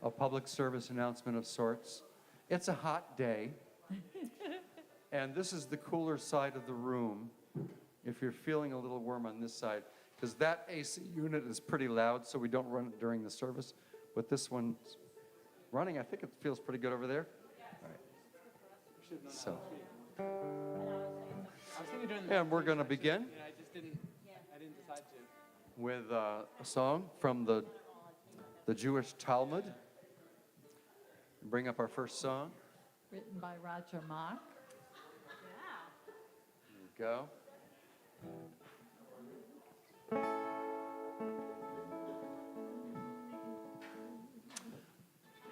a public service announcement of sorts. It's a hot day, and this is the cooler side of the room, if you're feeling a little warm on this side, because that AC unit is pretty loud, so we don't run it during the service. But this one's running. I think it feels pretty good over there. All right. So, and we're going to begin with a song from the Jewish Talmud. Bring up our first song. Written by Roger Mock. There you go.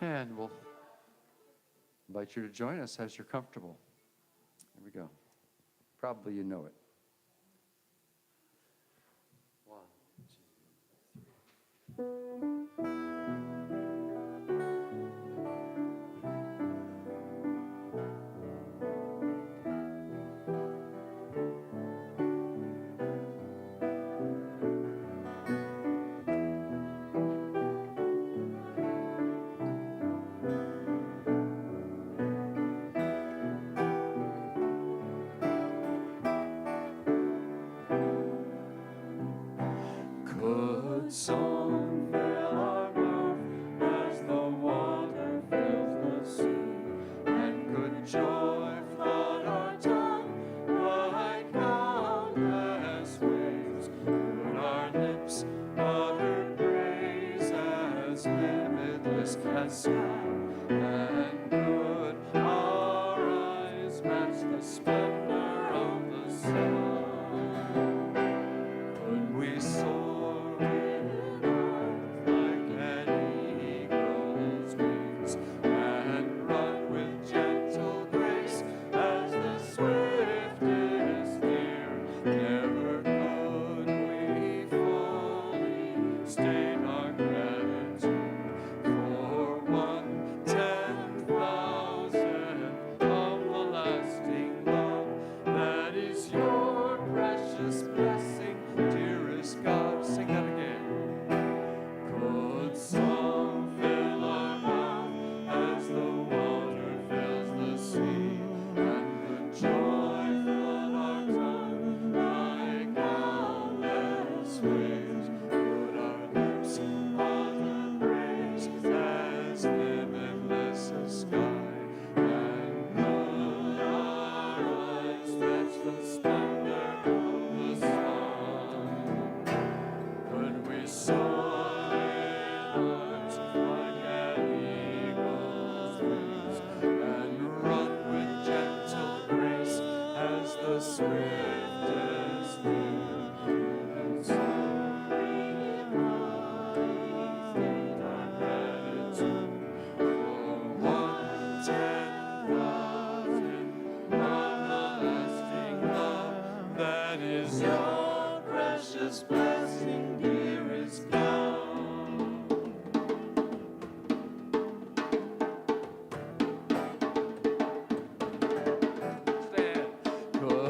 And we'll invite you to join us as you're comfortable. Here we go. Probably you know it. 1, 2, 3. Song fill our mouth as the water fills the sea, and good joy flood our tongue like boundless waves. Could our lips utter praise as limitless as sky, and could our eyes match the splendor of the sun? Could we soar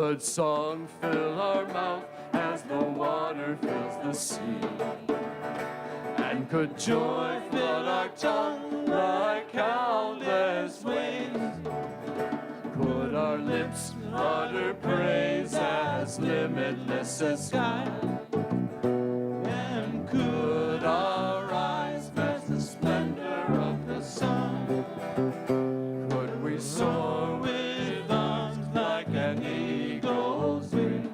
good song fill our mouth as the water fills the sea, and could joy flood our tongue like countless waves. Could our lips utter praise as limitless as sky, and could our eyes match the splendor of the sun? Could we soar with arms like an eagle's wing,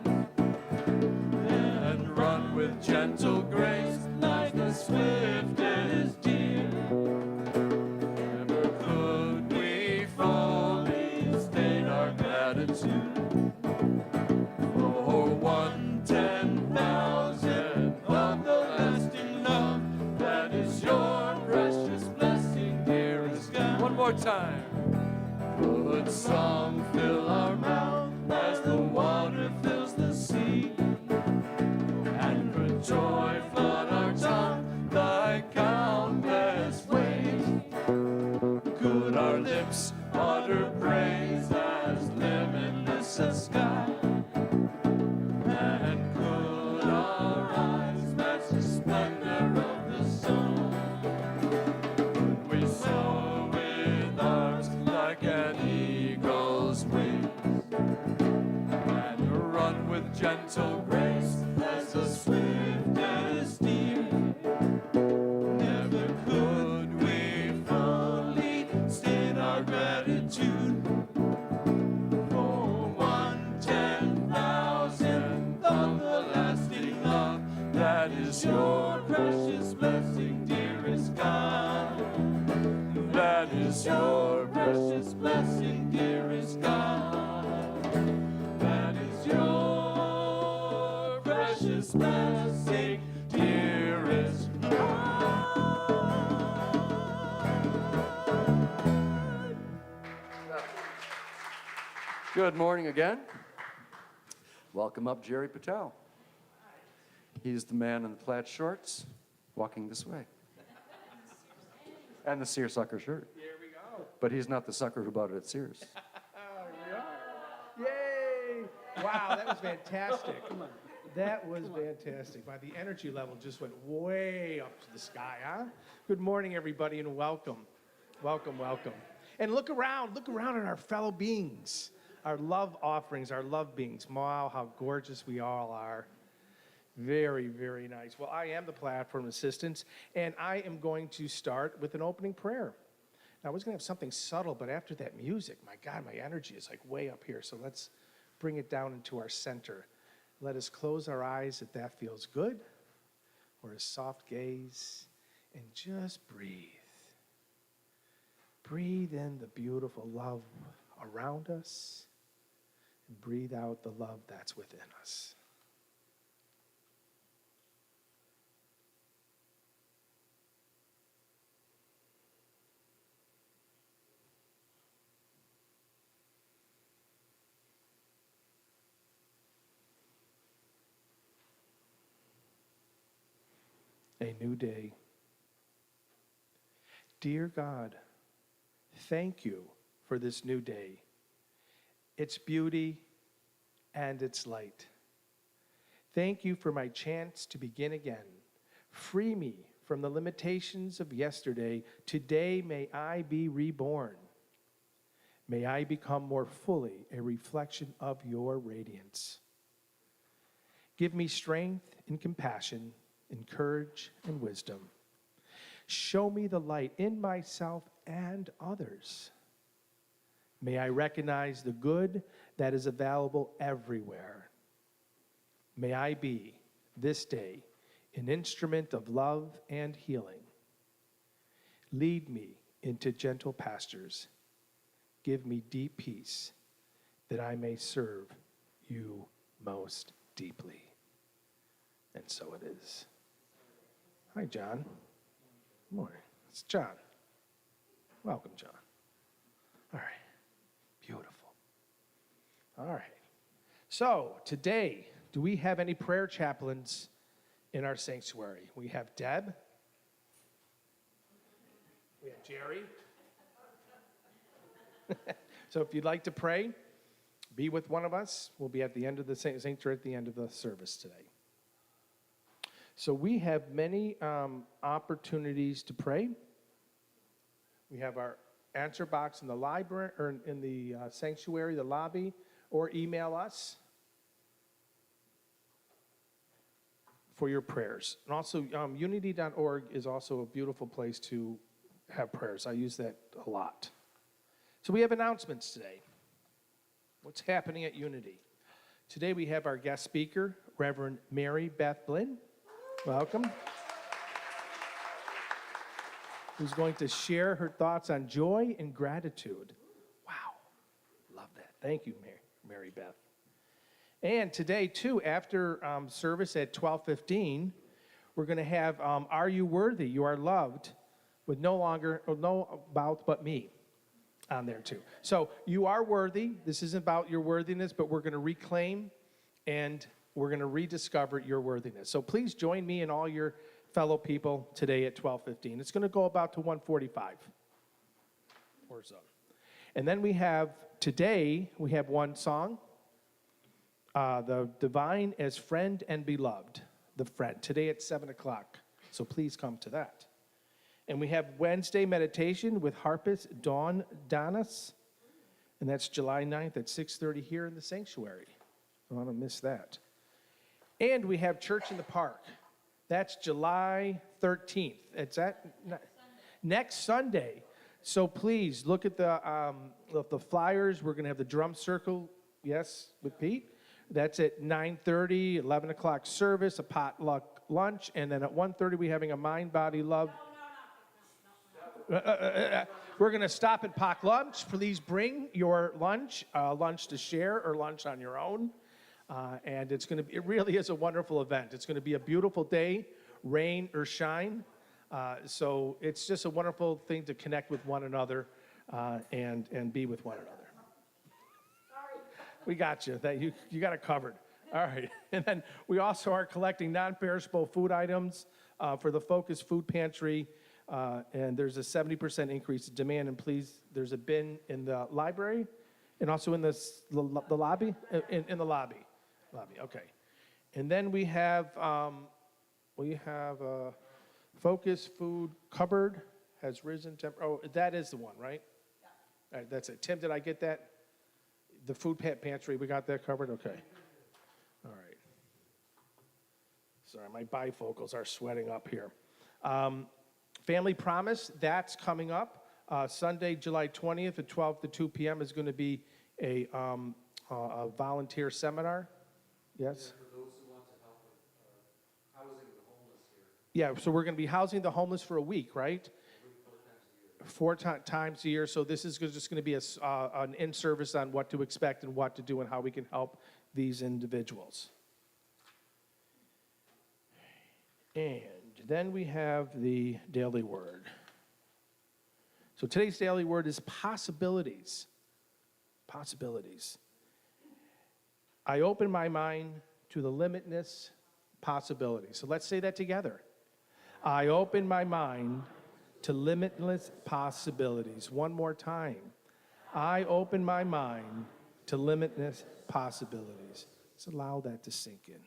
and run with gentle grace like the swiftest deer? Never could we fully state our gratitude for 1/10,000 of the lasting love that is your precious blessing, dearest God. One more time. Could song fill our mouth as the water fills the sea, and could joy flood our tongue like countless waves? Could our lips utter praise as limitless as sky, and could our eyes match the splendor of the sun? Could we is your precious blessing, dearest God. That is your precious blessing, dearest God. Good morning again. Welcome up, Jerry Patel. He's the man in the plaid shorts walking this way. And the seersucker shirt. Here we go. But he's not the sucker who bought it at Sears. Here we are. Yay! Wow, that was fantastic. That was fantastic. Wow, the energy level just went way up to the sky, huh? Good morning, everybody, and welcome. Welcome, welcome. And look around at our fellow beings, our love offerings, our love beings. Wow, how gorgeous we all are. Very, very nice. Well, I am the platform assistant, and I am going to start with an opening prayer. Now, I was going to have something subtle, but after that music, my God, my energy is like way up here. So let's bring it down into our center. Let us close our eyes if that feels good, or a soft gaze, and just breathe. Breathe in the beautiful love around us, and breathe out the love that's within us. A new day. Dear God, thank you for this new day, its beauty and its light. Thank you for my chance to begin again. Free me from the limitations of yesterday. Today may I be reborn. May I become more fully a reflection of your radiance. Give me strength and compassion, and courage and wisdom. Show me the light in myself and others. May I recognize the good that is available everywhere. May I be, this day, an instrument of love and healing. Lead me into gentle pastures. Give me deep peace, that I may serve you most deeply. And so it is. Hi, John. Good morning. It's John. Welcome, John. All right. Beautiful. All right. So, today, do we have any prayer chaplains in our sanctuary? We have Deb. We have Jerry. So, if you'd like to pray, be with one of us. We'll be at the end of the sanctuary at the end of the service today. So we have many opportunities to pray. We have our answer box in the library or in the sanctuary, the lobby, or email us for your prayers. And also, unity.org is also a beautiful place to have prayers. I use that a lot. So we have announcements today. What's happening at Unity? Today we have our guest speaker, Reverend Mary Beth Blinn. Welcome. Who's going to share her thoughts on joy and gratitude. Wow. Love that. Thank you, Mary Beth. And today, too, after service at 12:15, we're going to have Are You Worthy? You Are Loved, with no about but me on there, too. So you are worthy. This isn't about your worthiness, but we're going to reclaim and we're going to rediscover your worthiness. So please join me and all your fellow people today at 12:15. It's going to go about to 1:45 or so. And then we have one song, The Divine as Friend and Beloved, the Friend, today at 7 o'clock. So please come to that. And we have Wednesday meditation with harpist Dawn Donis, and that's July 9th at 6:30 here in the sanctuary. Don't want to miss that. And we have Church in the Park. That's July 13th. It's next Sunday. So please look at the flyers. We're going to have the drum circle, yes, with Pete. That's at 9:30, 11 o'clock service, a potluck lunch, and then at 1:30 we're having a mind, body, love. We're going to stop at Pack Lunch. Please bring your lunch, lunch to share or lunch on your own. And it really is a wonderful event. It's going to be a beautiful day, rain or shine. So it's just a wonderful thing to connect with one another and be with one another. We got you. You got it covered. All right. And then we also are collecting non-perishable food items for the Focus Food Pantry. And there's a 70% increase in demand. And please, there's a bin in the library and also in the lobby. In the lobby. Okay. And then we have Focus Food Cupboard has risen. Oh, that is the one, right? Yeah. All right, that's it. Tim, did I get that? The food pantry, we got that covered? Okay. All right. Sorry, my bifocals are sweating up here. Family Promise, that's coming up. Sunday, July 20th at 12 to 2 p.m. is going to be a volunteer seminar. Yes? For those who want to help with housing the homeless here. Yeah, so we're going to be housing the homeless for a week, right? 4 times a year. So this is just going to be an in-service on what to expect and what to do and how we can help these individuals. And then we have the daily word. So today's daily word is possibilities. Possibilities. I open my mind to the limitless possibilities. So let's say that together. I open my mind to limitless possibilities. One more time. I open my mind to limitless possibilities. Let's allow that to sink in.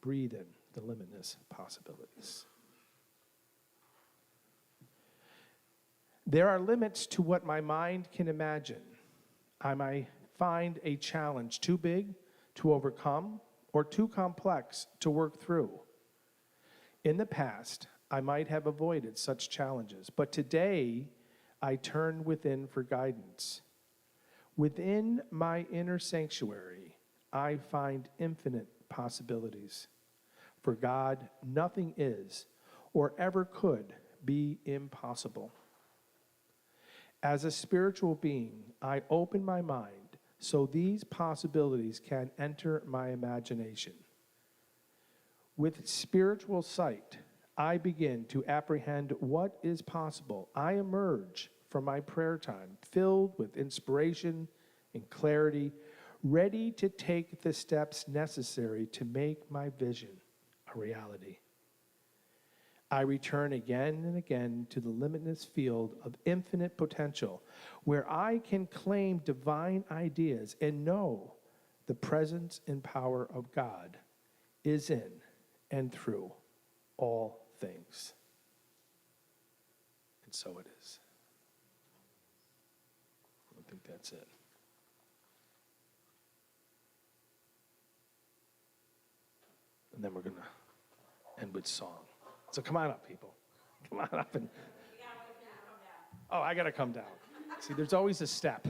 Breathe in the limitless possibilities. There are limits to what my mind can imagine. I might find a challenge too big to overcome or too complex to work through. In the past, I might have avoided such challenges, but today I turn within for guidance. Within my inner sanctuary, I find infinite possibilities. For God, nothing is or ever could be impossible. As a spiritual being, I open my mind so these possibilities can enter my imagination. With spiritual sight, I begin to apprehend what is possible. I emerge from my prayer time filled with inspiration and clarity, ready to take the steps necessary to make my vision a reality. I return again and again to the limitless field of infinite potential, where I can claim divine ideas and know the presence and power of God is in and through all things. And so it is. I think that's it. And then we're going to end with song. So come on up, people. Come on up and. Oh, I got to come down. See, there's always a step.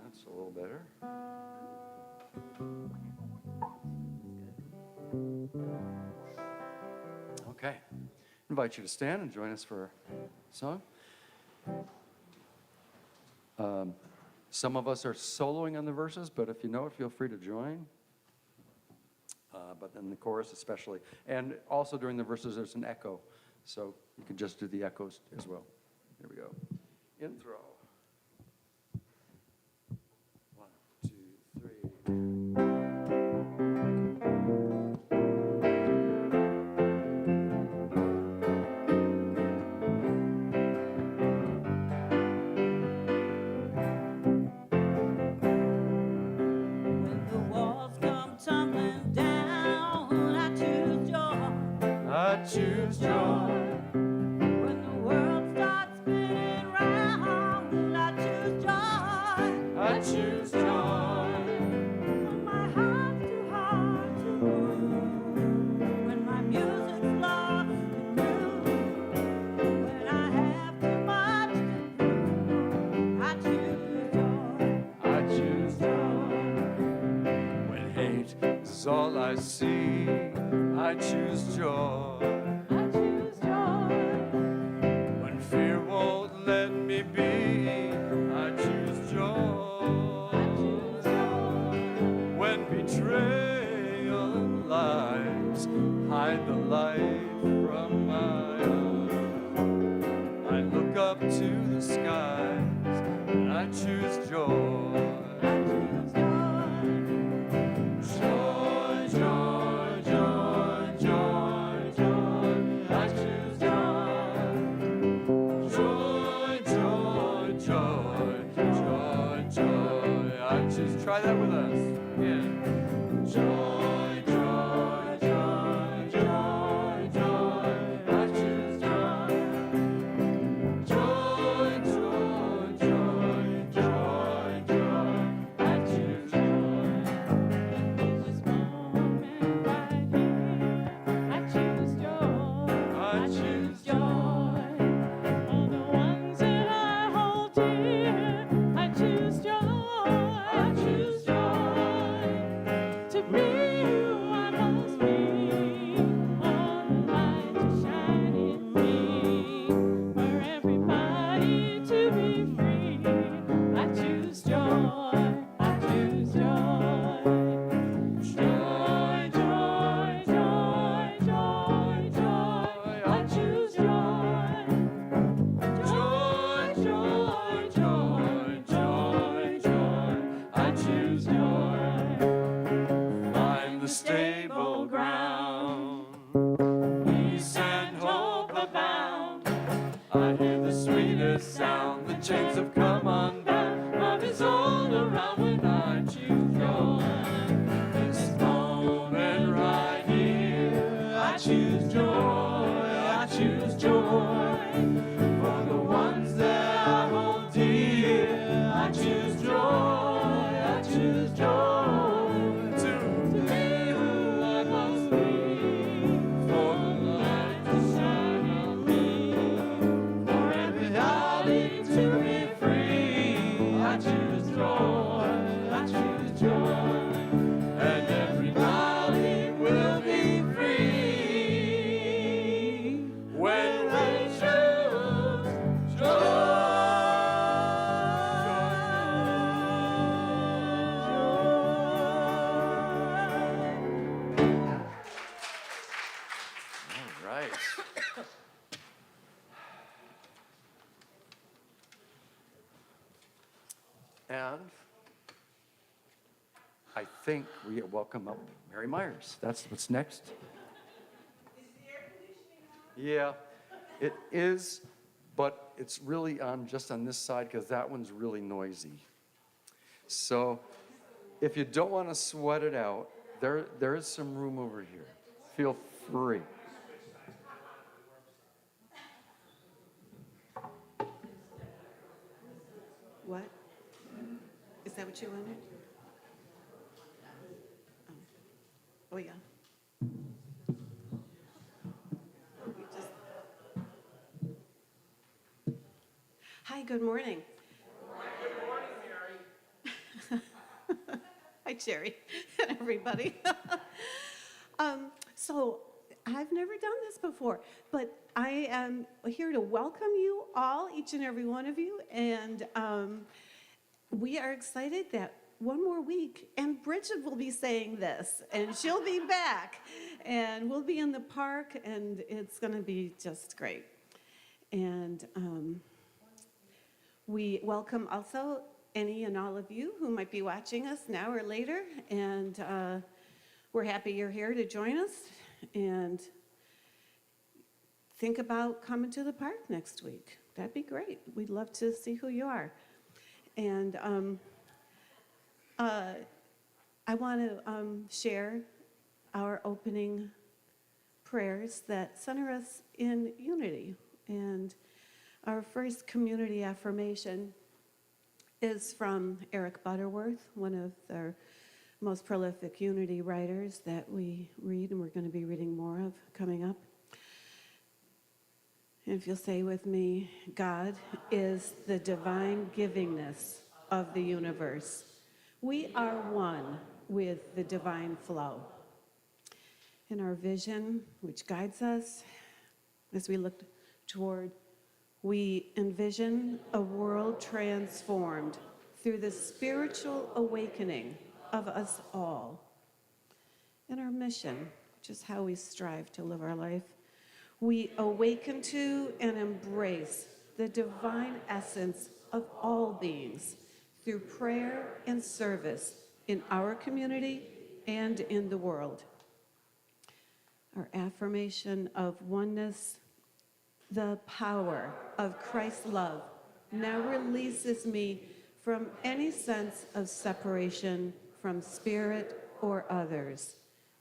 That's a little better. Okay. Invite you to stand and join us for a song. Some of us are soloing on the verses, but if you know it, feel free to join. But then the chorus especially. And also during the verses, there's an echo. So you can just do the echoes as well. Here we go. Intro. 1, 2, 3. When the walls come tumbling down, I choose joy. I choose joy. When the world starts spinning round, I choose joy. is all I see. I choose joy. I choose joy. When fear won't let me be, I choose joy. I choose joy. When betrayal and lies hide the light from my eyes, I look up to the skies and I choose joy. I choose joy. Joy, joy, joy, joy, joy. I choose joy. Joy, joy, joy, joy, joy. I choose. Try that with us. Yeah. Joy, joy, joy, joy, joy. I choose joy. Joy, joy, joy, joy, joy. I choose joy. This moment right here, I choose joy. I choose joy. All the ones that I hold dear, I choose joy. I choose joy. To be who I must be, all the light to shine in me, for everybody to be free. I choose joy. I choose joy. Joy, joy, joy, joy, joy. I choose joy. Joy, joy, joy, joy, joy. I choose joy. Find the stable ground, peace and hope abound. I hear the sweetest sound, the chains have come undone. Love is all around when I choose joy. This moment right here, I choose joy. I choose joy. For the ones that I hold dear, I choose joy. I choose joy. To be who I must be, for the light to shine on me, for everybody to be free. I choose joy. I choose joy. And everybody will be free when we choose joy. All right. And I think we welcome up Mary Myers. That's what's next. Is the air conditioning on? Yeah, it is, but it's really on just on this side because that one's really noisy. So if you don't want to sweat it out, there is some room over here. Feel free. What? Is that what you wanted? Oh, yeah. We just- Hi, good morning. Good morning, Mary. Hi, Jerry, and everybody. So I've never done this before, but I am here to welcome you all, each and every one of you, and we are excited that one more week, and Bridget will be saying this, and she'll be back, and we'll be in the park, and it's going to be just great. And we welcome also any and all of you who might be watching us now or later, and we're happy you're here to join us, and think about coming to the park next week. That'd be great. We'd love to see who you are. And I want to share our opening prayers that center us in unity. And our first community affirmation is from Eric Butterworth, one of the most prolific unity writers that we read, and we're going to be reading more of coming up. And if you'll say with me, God is the divine givingness of the universe. We are one with the divine flow. in our vision, which guides us as we look toward, we envision a world transformed through the spiritual awakening of us all. In our mission, which is how we strive to live our life, we awaken to and embrace the divine essence of all beings through prayer and service in our community and in the world. Our affirmation of oneness, the power of Christ's love now releases me from any sense of separation from spirit or others.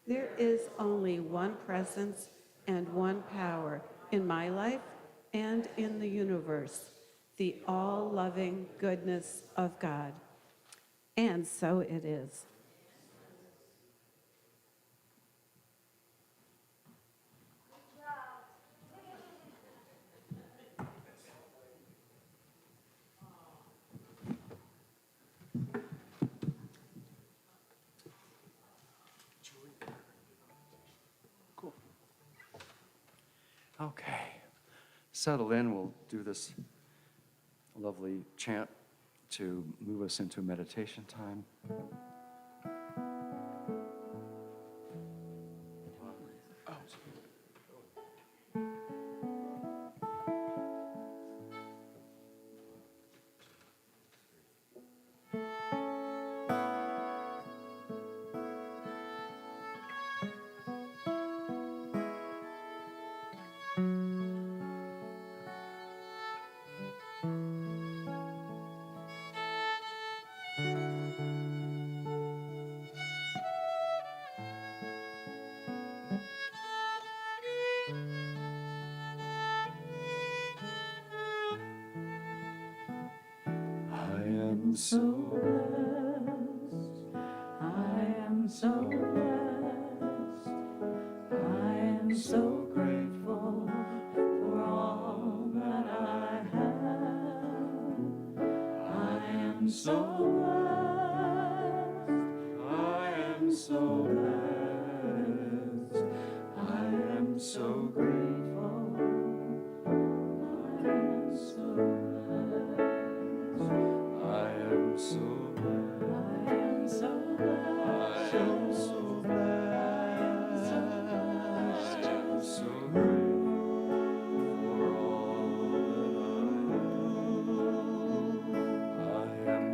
There is only one presence and one power in my life and in the universe, the all-loving goodness of God. And so it is. Okay. Settle in. We'll do this lovely chant to move us into meditation time. So blessed, I am so blessed, I am so grateful for all that I have. I am so blessed, I am so blessed, I am so grateful, I am so blessed. I am so blessed. I am so blessed. I am so blessed. I am so grateful for all that I am. I am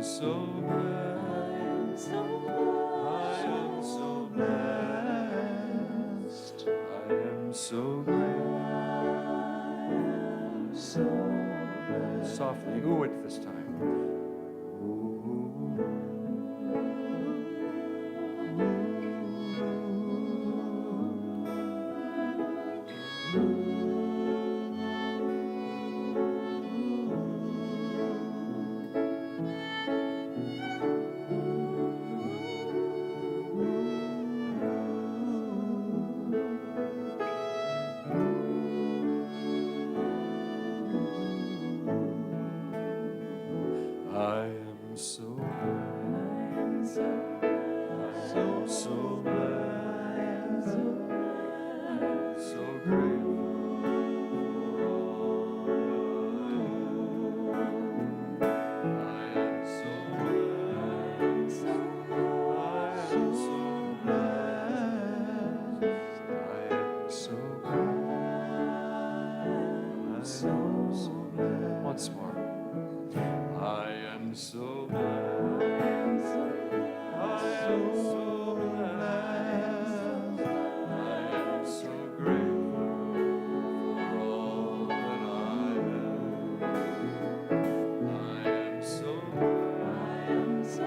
so blessed. I am so blessed. I am so grateful. I am so blessed. Softly, ooh it this time. Once more. I am so blessed. I am so blessed. I am so grateful for all that I have. I am so blessed. I am so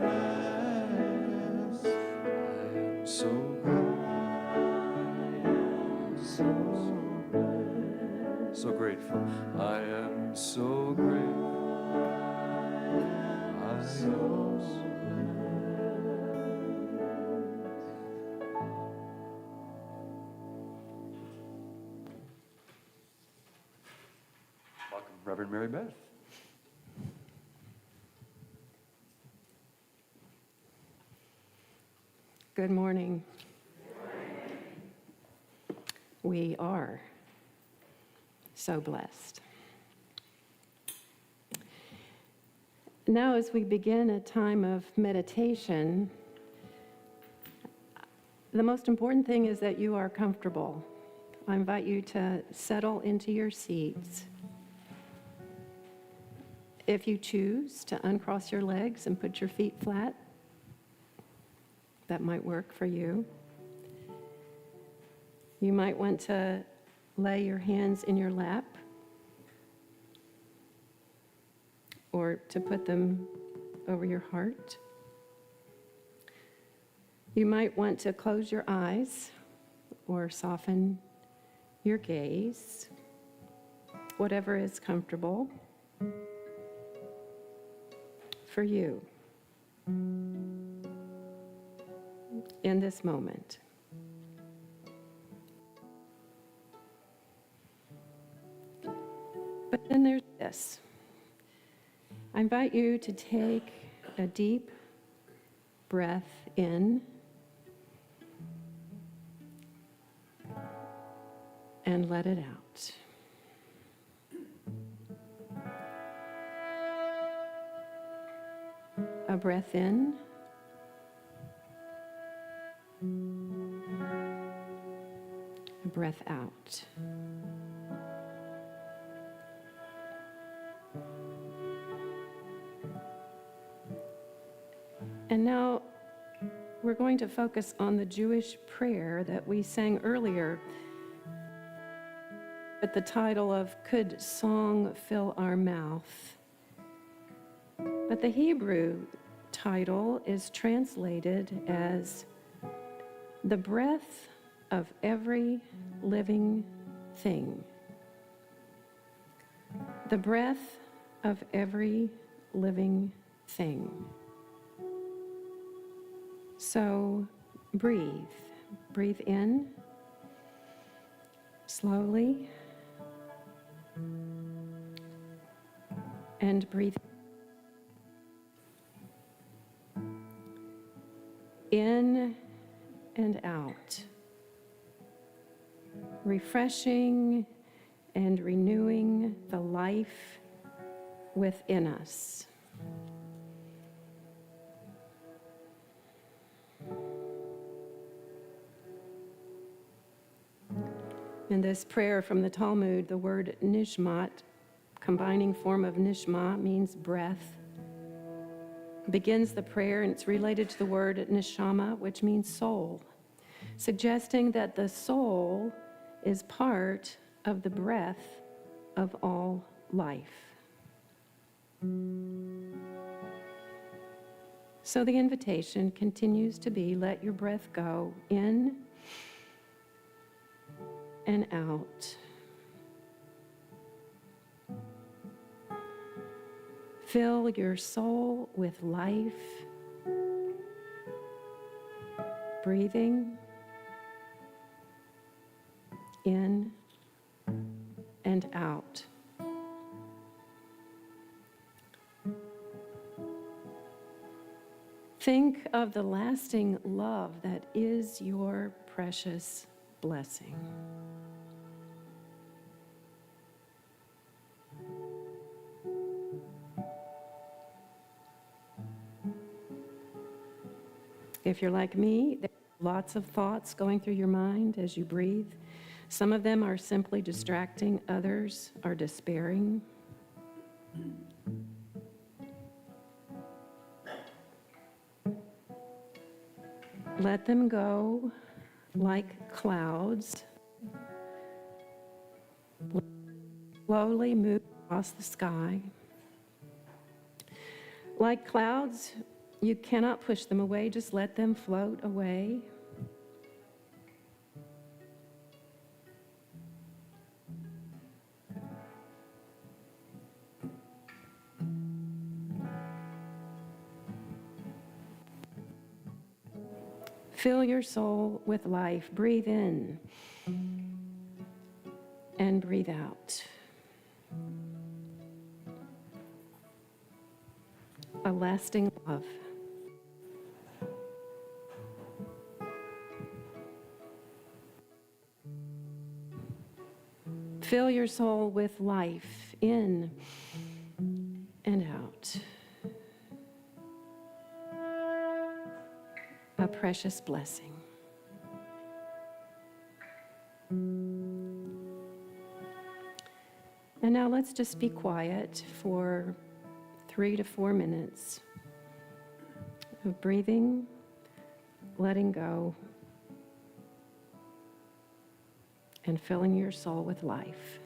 blessed. I am so so grateful. I am so grateful. I am so welcome, Reverend Mary Beth. Good morning. We are so blessed. Now, as we begin a time of meditation, the most important thing is that you are comfortable. I invite you to settle into your seats. If you choose to uncross your legs and put your feet flat, that might work for you. You might want to lay your hands in your lap or to put them over your heart. You might want to close your eyes or soften your gaze, whatever is comfortable for you in this moment. But then there's this. I invite you to take a deep breath in and let it out. A breath in. A breath out. And now we're going to focus on the Jewish prayer that we sang earlier with the title of Could Song Fill Our Mouth? But the Hebrew title is translated as The Breath of Every Living Thing. The breath of every living thing. So breathe. Breathe in slowly and breathe in and out, refreshing and renewing the life within us. In this prayer from the Talmud, the word nishmat, combining form of nishma, means breath. Begins the prayer, and it's related to the word neshama, which means soul, suggesting that the soul is part of the breath of all life. So the invitation continues to be, let your breath go in and out. Fill your soul with life, breathing in and out. Think of the lasting love that is your precious blessing. If you're like me, there are lots of thoughts going through your mind as you breathe. Some of them are simply distracting, others are despairing. Let them go like clouds. Slowly move across the sky. Like clouds, you cannot push them away, just let them float away. Fill your soul with life. Breathe in and breathe out. A lasting love. Fill your soul with life in and out. A precious blessing. And now let's just be quiet for 3 to 4 minutes of breathing, letting go, and filling your soul with life.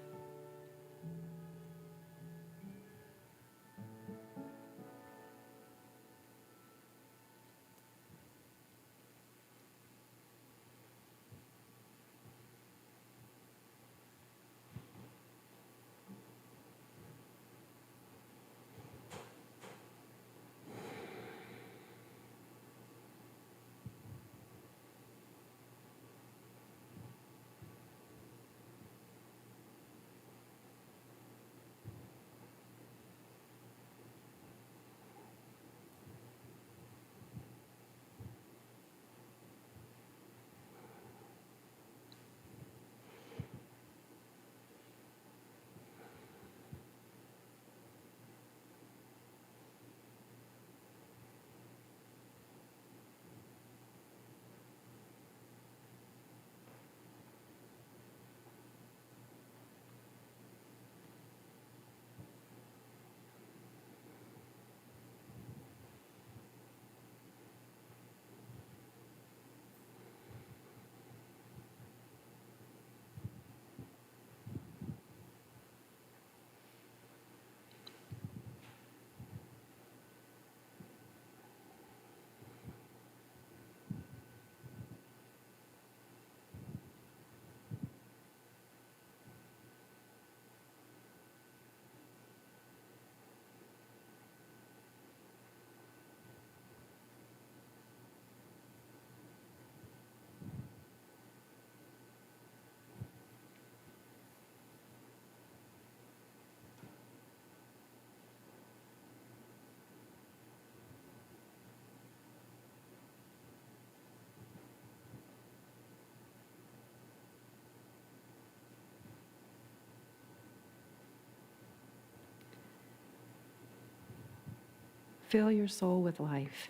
Fill your soul with life,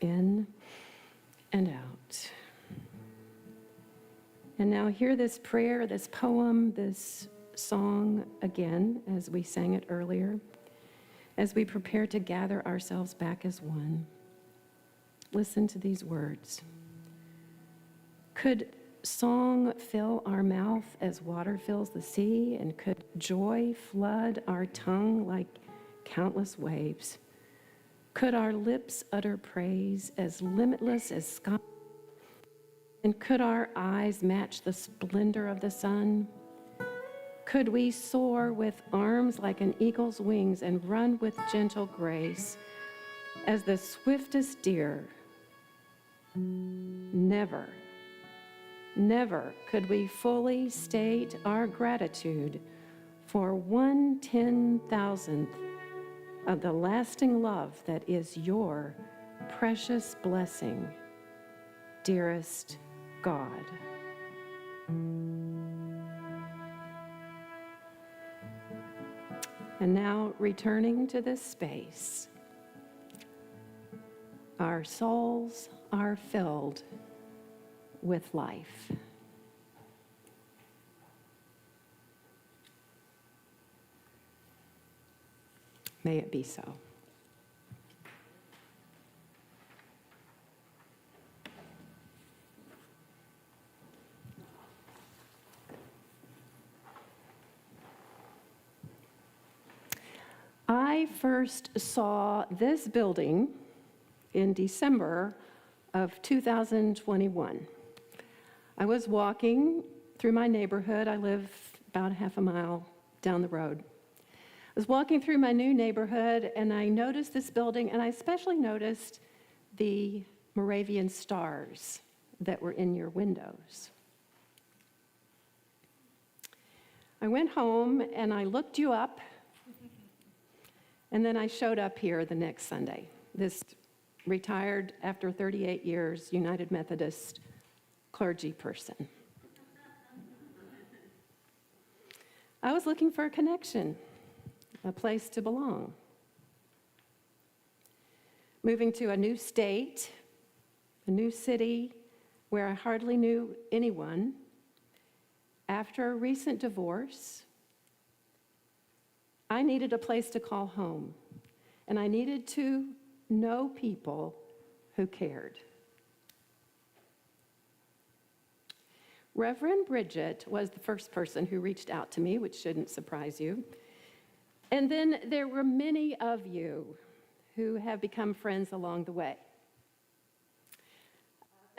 in and out. And now hear this prayer, this poem, this song again, as we sang it earlier, as we prepare to gather ourselves back as one. Listen to these words. Could song fill our mouth as water fills the sea, and could joy flood our tongue like countless waves? Could our lips utter praise as limitless as sky? And could our eyes match the splendor of the sun? Could we soar with arms like an eagle's wings and run with gentle grace as the swiftest deer? Never, never could we fully state our gratitude for 1/10,000th of the lasting love that is your precious blessing, dearest God. And now, returning to this space, our souls are filled with life. May it be so. I first saw this building in December of 2021. I was walking through my neighborhood. I live about half a mile down the road. I was walking through my new neighborhood, and I noticed this building, and I especially noticed the Moravian stars that were in your windows. I went home, and I looked you up, and then I showed up here the next Sunday. This retired, after 38 years, United Methodist clergy person. I was looking for a connection, a place to belong. Moving to a new state, a new city where I hardly knew anyone. After a recent divorce, I needed a place to call home, and I needed to know people who cared. Reverend Bridget was the first person who reached out to me, which shouldn't surprise you. And then there were many of you who have become friends along the way.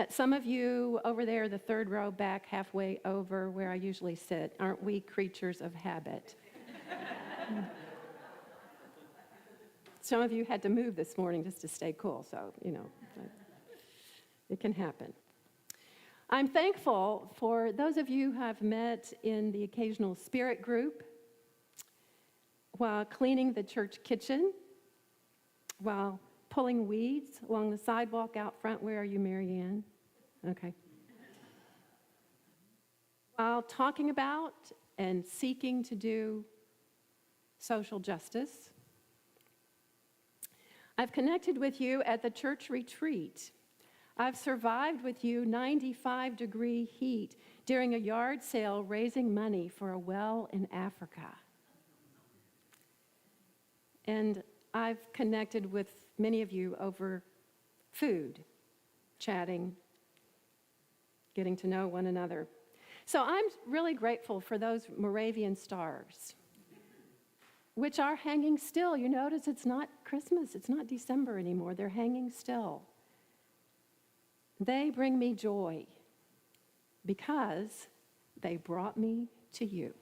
Some of you over there, the third row back, halfway over where I usually sit, aren't we creatures of habit? Some of you had to move this morning just to stay cool, so, it can happen. I'm thankful for those of you who have met in the occasional spirit group, while cleaning the church kitchen, while pulling weeds along the sidewalk out front. Where are you, Mary Ann? Okay. While talking about and seeking to do social justice. I've connected with you at the church retreat. I've survived with you 95-degree heat during a yard sale raising money for a well in Africa. And I've connected with many of you over food, chatting, getting to know one another. So I'm really grateful for those Moravian stars, which are hanging still. You notice it's not Christmas, it's not December anymore. They're hanging still. They bring me joy because they brought me to you.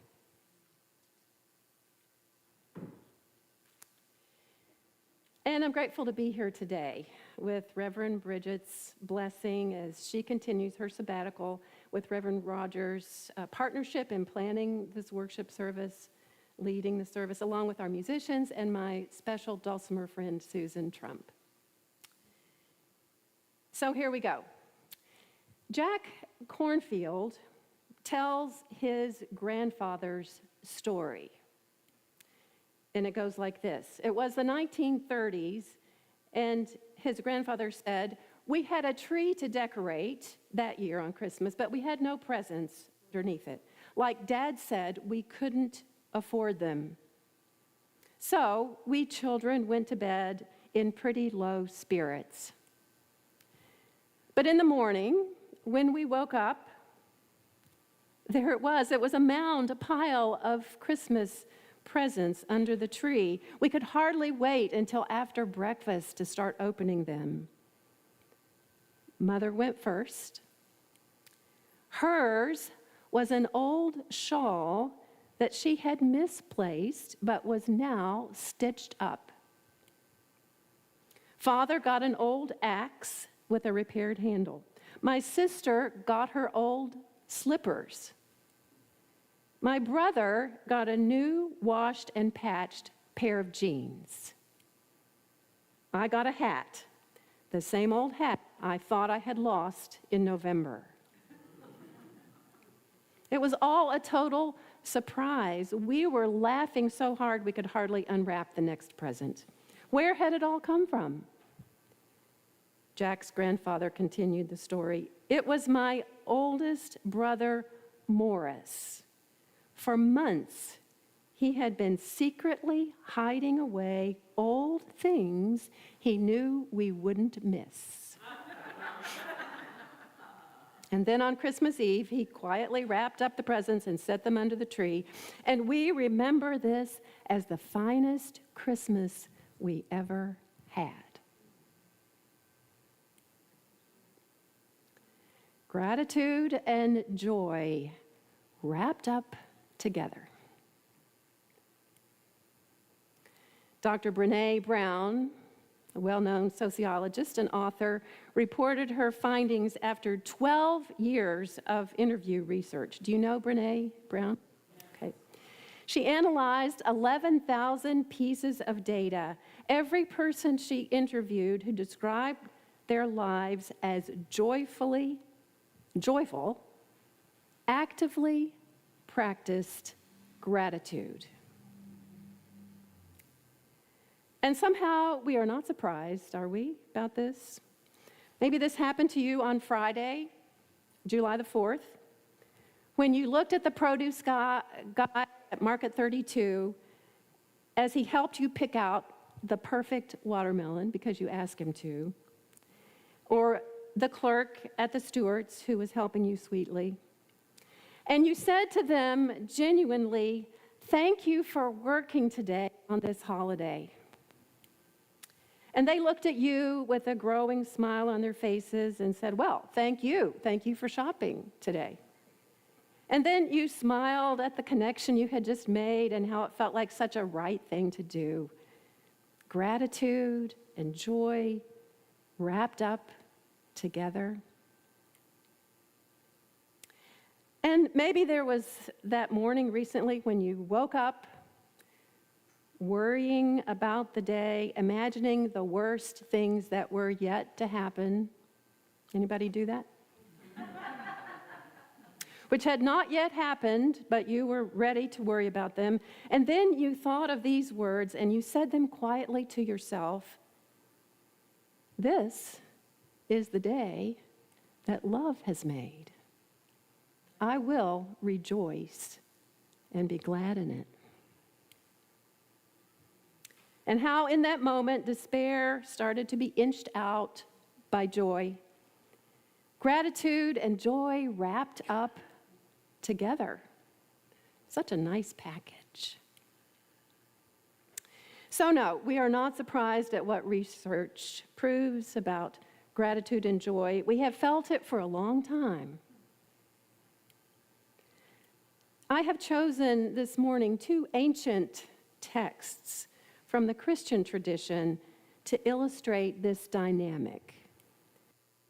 And I'm grateful to be here today with Reverend Bridget's blessing as she continues her sabbatical with Reverend Rogers' partnership in planning this worship service, leading the service, along with our musicians and my special dulcimer friend, Susan Trump. So here we go. Jack Cornfield tells his grandfather's story. And it goes like this. It was the 1930s, and his grandfather said, "We had a tree to decorate that year on Christmas, but we had no presents underneath it. Like Dad said, we couldn't afford them. So we children went to bed in pretty low spirits. But in the morning, when we woke up, there it was. It was a mound, a pile of Christmas presents under the tree. We could hardly wait until after breakfast to start opening them. Mother went first. Hers was an old shawl that she had misplaced but was now stitched up. Father got an old axe with a repaired handle. My sister got her old slippers. My brother got a new washed and patched pair of jeans. I got a hat, the same old hat I thought I had lost in November. It was all a total surprise. We were laughing so hard we could hardly unwrap the next present. Where had it all come from? Jack's grandfather continued the story. It was my oldest brother, Morris. For months, he had been secretly hiding away old things he knew we wouldn't miss. And then on Christmas Eve, he quietly wrapped up the presents and set them under the tree. And we remember this as the finest Christmas we ever had. Gratitude and joy wrapped up together. Dr. Brené Brown, a well-known sociologist and author, reported her findings after 12 years of interview research. Do you know Brené Brown? Okay. She analyzed 11,000 pieces of data. Every person she interviewed who described their lives as joyful, actively practiced gratitude. And somehow we are not surprised, are we, about this? Maybe this happened to you on Friday, July the 4th, when you looked at the produce guy at Market 32 as he helped you pick out the perfect watermelon because you asked him to, or the clerk at the Stewart's who was helping you sweetly. And you said to them genuinely, "Thank you for working today on this holiday." And they looked at you with a growing smile on their faces and said, "Well, thank you. Thank you for shopping today." And then you smiled at the connection you had just made and how it felt like such a right thing to do. Gratitude and joy wrapped up together. And maybe there was that morning recently when you woke up worrying about the day, imagining the worst things that were yet to happen. Anybody do that? Which had not yet happened, but you were ready to worry about them. And then you thought of these words and you said them quietly to yourself. This is the day that love has made. I will rejoice and be glad in it. And how in that moment despair started to be inched out by joy. Gratitude and joy wrapped up together. Such a nice package. So no, we are not surprised at what research proves about gratitude and joy. We have felt it for a long time. I have chosen this morning 2 ancient texts from the Christian tradition to illustrate this dynamic.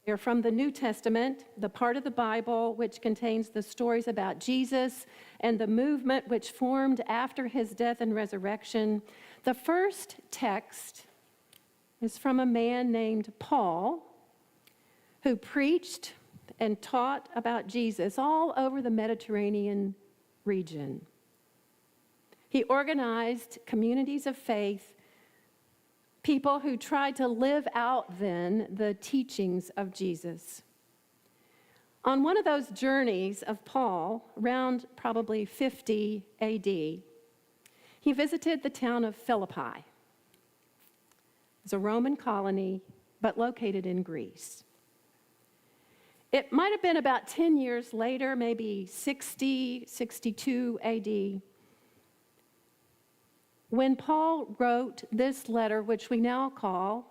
They're from the New Testament, the part of the Bible which contains the stories about Jesus and the movement which formed after his death and resurrection. The first text is from a man named Paul, who preached and taught about Jesus all over the Mediterranean region. He organized communities of faith, people who tried to live out then the teachings of Jesus. On one of those journeys of Paul, around probably 50 AD, he visited the town of Philippi. It's a Roman colony, but located in Greece. It might have been about 10 years later, maybe 60, 62 AD, when Paul wrote this letter, which we now call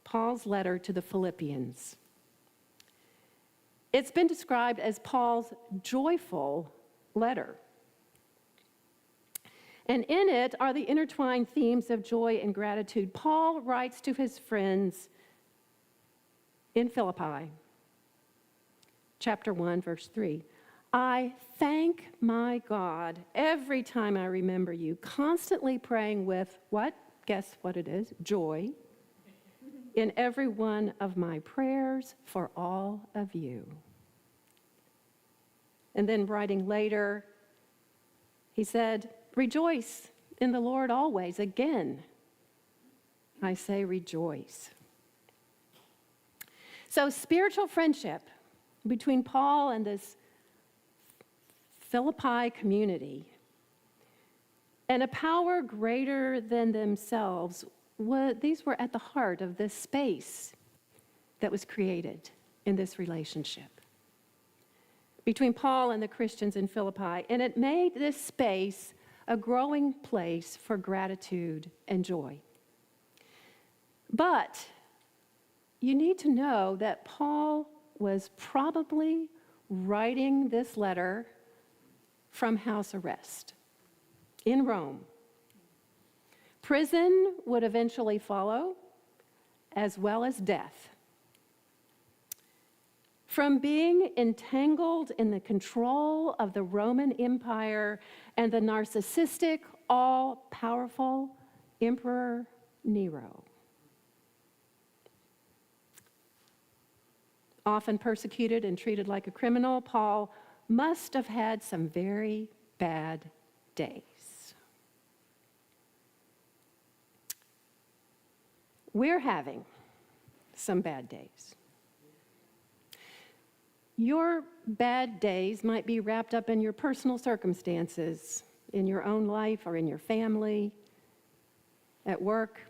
Paul's letter to the Philippians. It's been described as Paul's joyful letter. And in it are the intertwined themes of joy and gratitude. Paul writes to his friends in Philippi, chapter 1, verse 3. I thank my God every time I remember you, constantly praying with what? Guess what it is? Joy. In every one of my prayers for all of you. And then writing later, he said, rejoice in the Lord always. Again, I say rejoice. So spiritual friendship between Paul and this Philippi community, and a power greater than themselves, these were at the heart of this space that was created in this relationship between Paul and the Christians in Philippi. And it made this space a growing place for gratitude and joy. But you need to know that Paul was probably writing this letter from house arrest in Rome. Prison would eventually follow, as well as death. From being entangled in the control of the Roman Empire and the narcissistic, all-powerful Emperor Nero. Often persecuted and treated like a criminal, Paul must have had some very bad days. We're having some bad days. Your bad days might be wrapped up in your personal circumstances, in your own life or in your family, at work.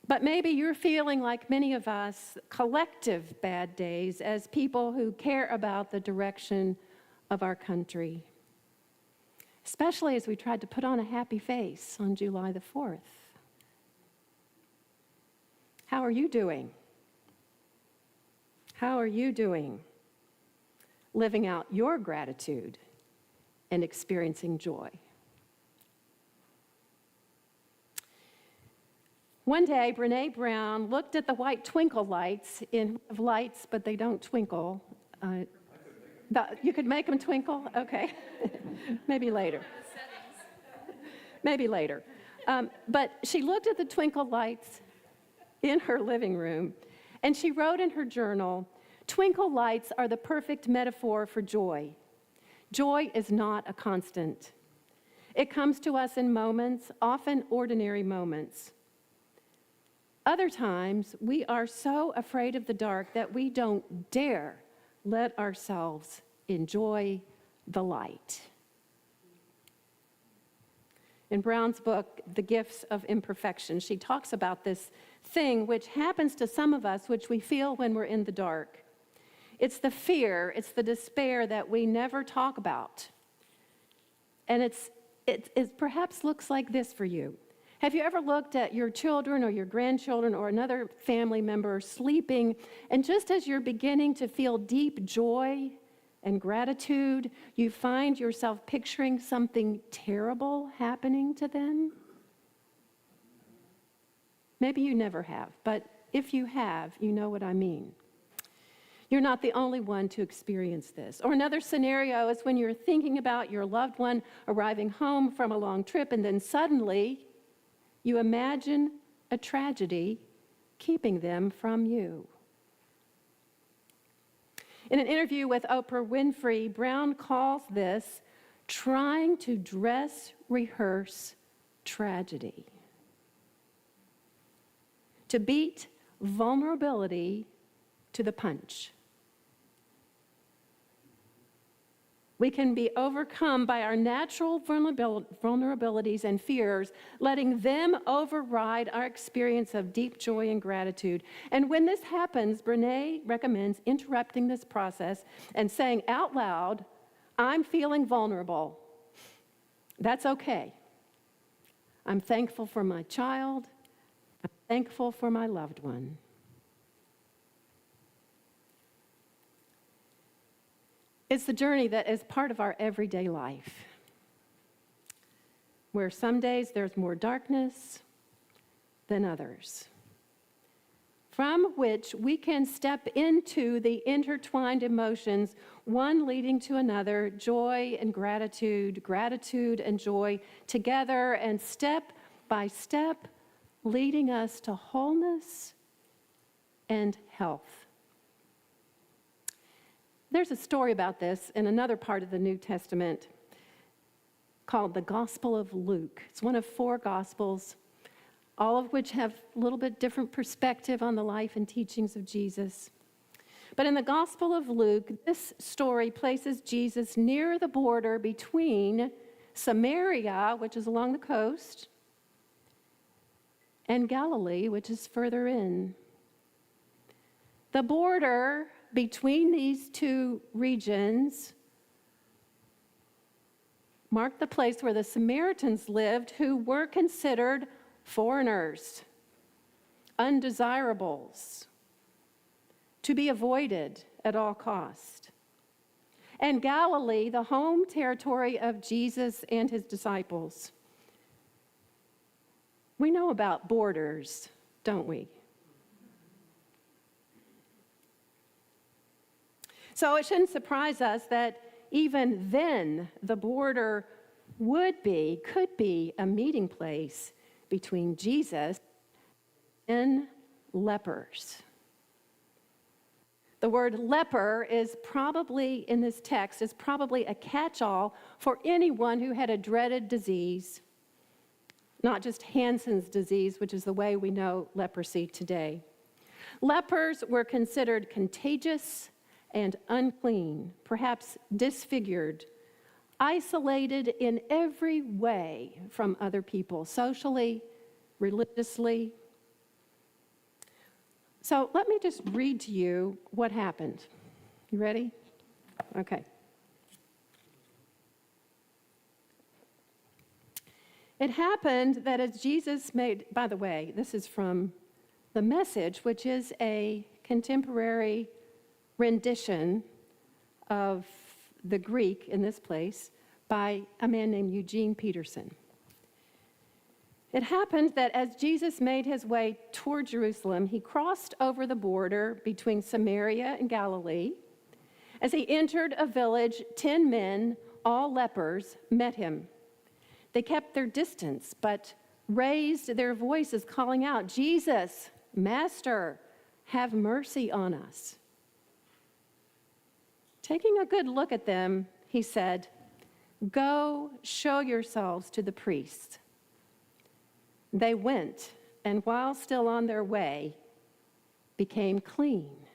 But maybe you're feeling like many of us, collective bad days as people who care about the direction of our country, especially as we tried to put on a happy face on July the 4th. How are you doing? How are you doing living out your gratitude and experiencing joy? One day, Brene Brown looked at the white twinkle lights of lights, but they don't twinkle. You could make them twinkle? Okay. Maybe later. Maybe later. But she looked at the twinkle lights in her living room, and she wrote in her journal, "Twinkle lights are the perfect metaphor for joy. Joy is not a constant. It comes to us in moments, often ordinary moments. Other times, we are so afraid of the dark that we don't dare let ourselves enjoy the light." In Brown's book, The Gifts of Imperfection, she talks about this thing which happens to some of us, which we feel when we're in the dark. It's the fear, it's the despair that we never talk about. And it perhaps looks like this for you. Have you ever looked at your children or your grandchildren or another family member sleeping, and just as you're beginning to feel deep joy and gratitude, you find yourself picturing something terrible happening to them? Maybe you never have, but if you have, you know what I mean. You're not the only one to experience this. Or another scenario is when you're thinking about your loved one arriving home from a long trip, and then suddenly you imagine a tragedy keeping them from you. In an interview with Oprah Winfrey, Brown calls this trying to dress rehearse tragedy. To beat vulnerability to the punch. We can be overcome by our natural vulnerabilities and fears, letting them override our experience of deep joy and gratitude. And when this happens, Brene recommends interrupting this process and saying out loud, "I'm feeling vulnerable. That's okay. I'm thankful for my child. I'm thankful for my loved one." It's the journey that is part of our everyday life, where some days there's more darkness than others, from which we can step into the intertwined emotions, one leading to another, joy and gratitude, gratitude and joy together, and step by step, leading us to wholeness and health. There's a story about this in another part of the New Testament called the Gospel of Luke. It's one of 4 Gospels, all of which have a little bit different perspective on the life and teachings of Jesus. But in the Gospel of Luke, this story places Jesus near the border between Samaria, which is along the coast, and Galilee, which is further in. The border between these 2 regions marked the place where the Samaritans lived, who were considered foreigners, undesirables, to be avoided at all cost. And Galilee, the home territory of Jesus and his disciples. We know about borders, don't we? So it shouldn't surprise us that even then the border could be a meeting place between Jesus and lepers. The word leper is probably, in this text, is probably a catch-all for anyone who had a dreaded disease, not just Hansen's disease, which is the way we know leprosy today. Lepers were considered contagious and unclean, perhaps disfigured, isolated in every way from other people, socially, religiously. So let me just read to you what happened. You ready? Okay. It happened that as Jesus made, by the way, this is from The Message, which is a contemporary rendition of the Greek in this place by a man named Eugene Peterson. It happened that as Jesus made his way toward Jerusalem, he crossed over the border between Samaria and Galilee. As he entered a village, 10 men, all lepers, met him. They kept their distance, but raised their voices, calling out, "Jesus, Master, have mercy on us." Taking a good look at them, he said, "Go show yourselves to the priests." They went, and while still on their way, became clean.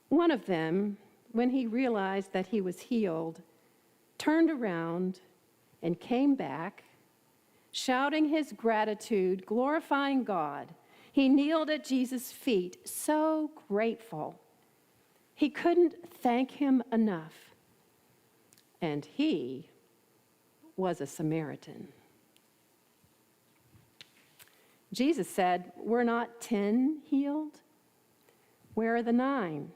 One of them, when he realized that he was healed, turned around and came back, shouting his gratitude, glorifying God. He kneeled at Jesus' feet, so grateful. He couldn't thank him enough. And he was a Samaritan. Jesus said, "Were not 10 healed? Where are the 9?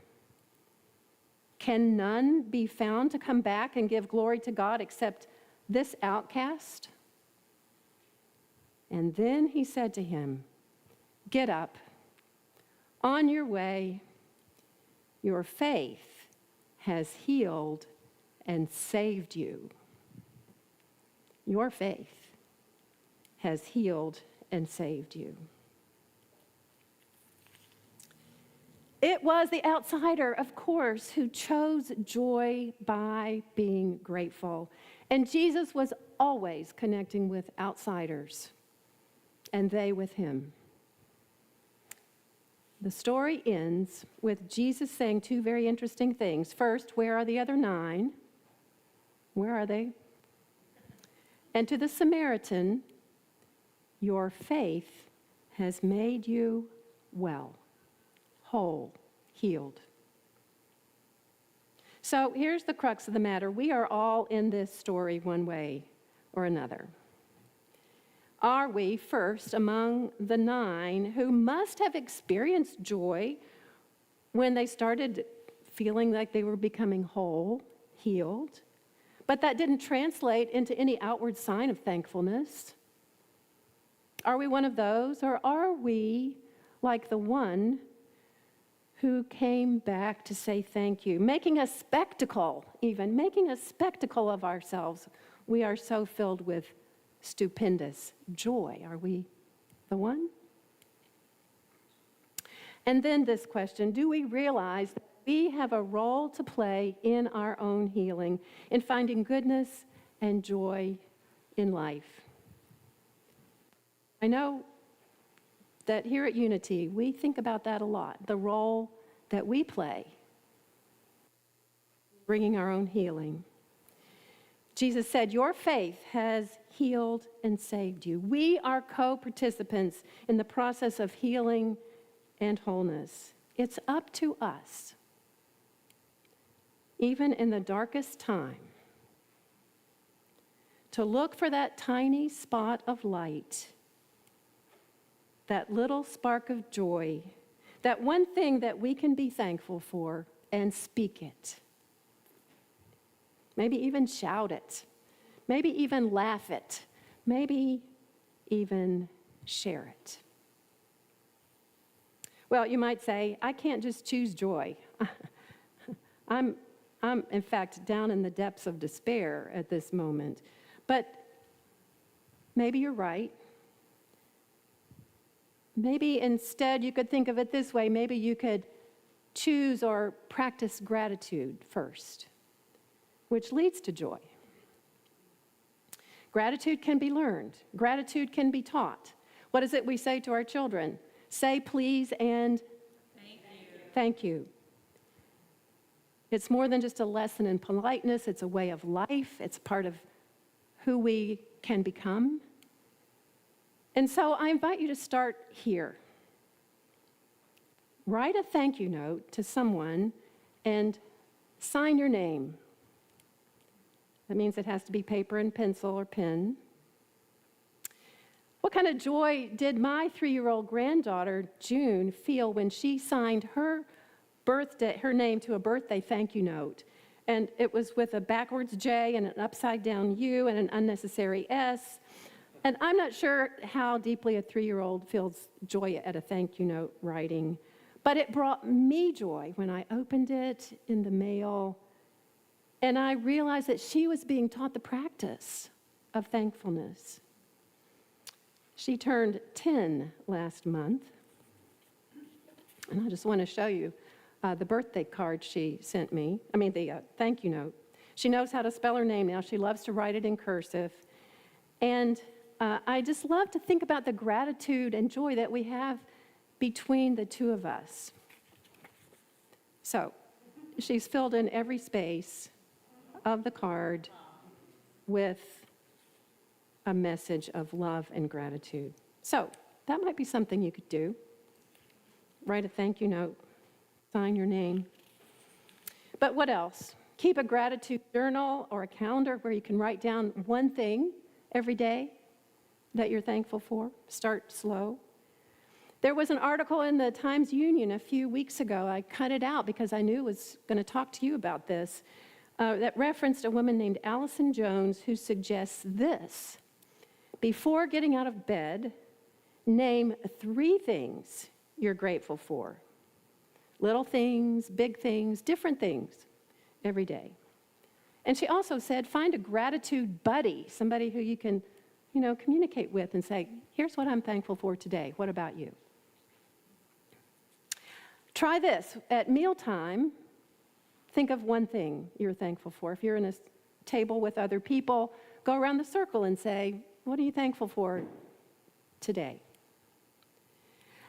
Can none be found to come back and give glory to God except this outcast?" And then he said to him, "Get up, on your way. Your faith has healed and saved you." Your faith has healed and saved you. It was the outsider, of course, who chose joy by being grateful. And Jesus was always connecting with outsiders, and they with him. The story ends with Jesus saying 2 very interesting things. First, where are the other 9? Where are they? And to the Samaritan, your faith has made you well, whole, healed. So here's the crux of the matter. We are all in this story one way or another. Are we first among the 9 who must have experienced joy when they started feeling like they were becoming whole, healed, but that didn't translate into any outward sign of thankfulness? Are we one of those, or are we like the one who came back to say thank you, making a spectacle of ourselves? We are so filled with stupendous joy. Are we the one? And then this question, do we realize that we have a role to play in our own healing, in finding goodness and joy in life? I know that here at Unity, we think about that a lot, the role that we play, bringing our own healing. Jesus said, "Your faith has healed and saved you." We are co-participants in the process of healing and wholeness. It's up to us, even in the darkest time, to look for that tiny spot of light, that little spark of joy, that one thing that we can be thankful for, and speak it. Maybe even shout it. Maybe even laugh it. Maybe even share it. Well, you might say, I can't just choose joy. I'm in fact down in the depths of despair at this moment. But maybe you're right. Maybe instead you could think of it this way. Maybe you could choose or practice gratitude first, which leads to joy. Gratitude can be learned. Gratitude can be taught. What is it we say to our children? Say please and thank you. It's more than just a lesson in politeness. It's a way of life. It's part of who we can become. And so I invite you to start here. Write a thank you note to someone and sign your name. That means it has to be paper and pencil or pen. What kind of joy did my 3-year-old granddaughter, June, feel when she signed her name to a birthday thank you note? And it was with a backwards J and an upside down U and an unnecessary S. And I'm not sure how deeply a 3-year-old feels joy at a thank you note writing, but it brought me joy when I opened it in the mail and I realized that she was being taught the practice of thankfulness. She turned 10 last month, and I just want to show you the birthday card she sent me. The thank you note. She knows how to spell her name now. She loves to write it in cursive. And I just love to think about the gratitude and joy that we have between the two of us. So she's filled in every space of the card with a message of love and gratitude. So that might be something you could do. Write a thank you note, sign your name. But what else? Keep a gratitude journal or a calendar where you can write down one thing every day that you're thankful for. Start slow. There was an article in the Times-Union a few weeks ago. I cut it out because I knew I was going to talk to you about this. That referenced a woman named Allison Jones who suggests this. Before getting out of bed, name 3 things you're grateful for. Little things, big things, different things every day. And she also said, find a gratitude buddy, somebody who you can, communicate with and say, here's what I'm thankful for today. What about you? Try this. At mealtime, think of one thing you're thankful for. If you're in a table with other people, go around the circle and say, what are you thankful for today?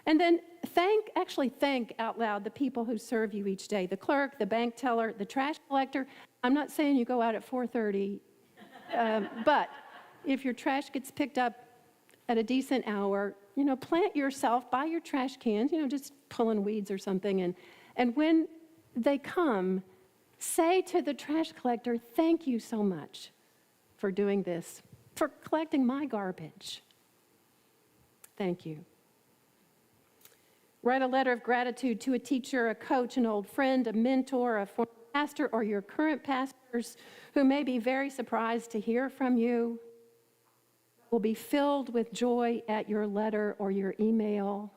And then thank out loud the people who serve you each day, the clerk, the bank teller, the trash collector. I'm not saying you go out at 4:30, but if your trash gets picked up at a decent hour, plant yourself by your trash cans, just pulling weeds or something. And when they come, say to the trash collector, thank you so much for doing this, for collecting my garbage. Thank you. Write a letter of gratitude to a teacher, a coach, an old friend, a mentor, a former pastor, or your current pastors who may be very surprised to hear from you. Will be filled with joy at your letter or your email.